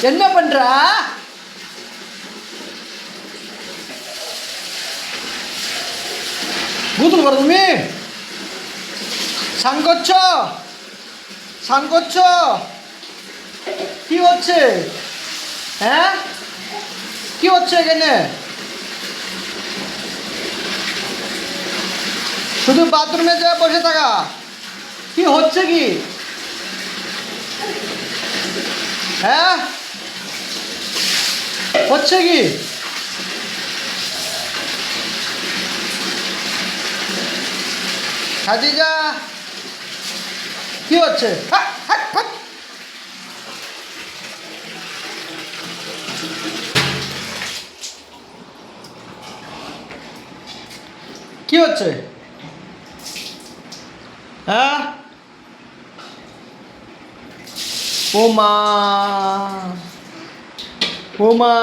என்ன பண்ற? ভূতুর বড় তুমি স্নান করছো? স্নান করছো? কি হচ্ছে? হ্যাঁ, কি হচ্ছে এখানে? শুধু বাথরুমে যা বসে থাকা, কি হচ্ছে কি? হ্যাঁ, হচ্ছে কি? খাদিজা, কি হচ্ছে? হাট, হাট, হাট। কি হচ্ছে? হ্যাঁ, ও মা, ও মা,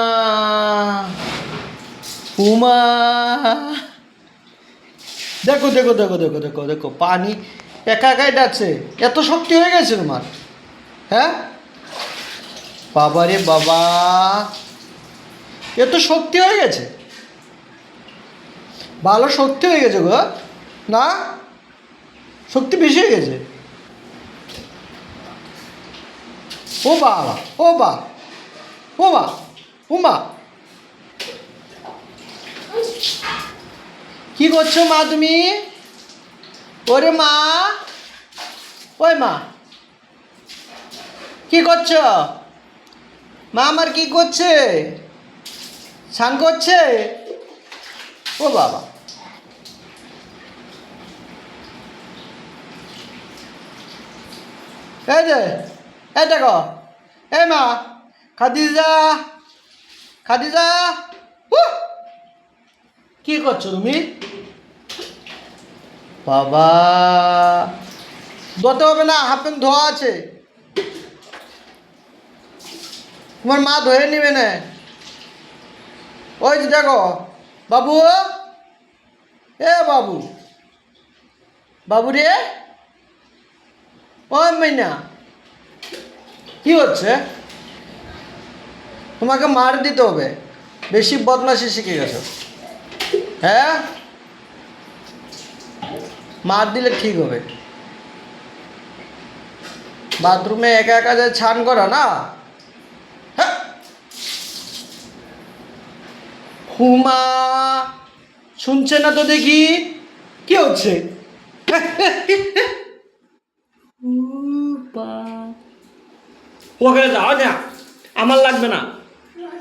ও মা, দেখো দেখো দেখো দেখো দেখো দেখো, পানি একা একাই ডাকছে। এত শক্তি হয়ে গেছে তোমার? হ্যাঁ, বাবা রে বাবা, এত শক্তি হয়ে গেছে? ভালো শক্তি হয়ে গেছে গো, না শক্তি বেশি হয়ে গেছে? ও বাবা, ও বা, ও মা, ও মা, কি করছো মা তুমি? ওরে মা, ওই মা, কি করছো? মা আমার কি করছে? স্নান করছে? ও বাবা, এই যে, এই দেখো, এই মা, খাদিজা, খাদিজা, উহ! কি করছো তুমি? বাবা, ধোতে হবে না, হাফ প্যান্ট ধোয়া আছে, তোমার মা ধুয়ে নিবে না। ওই যে দেখো, বাবু, এ বাবু, বাবু রে, ওই মাইনা, কি হচ্ছে? তোমাকে মার দিতে হবে, বেশি বদমাশি শিখে গেছো। হ্যাঁ, মার দিলে ঠিক হবে। বাথরুমে একা একা যে স্নান করা না, হ্যাঁ, হুমা, শুনছে না তো দেখি, কি হচ্ছে? ওখানে যাও না, আমার লাগবে না।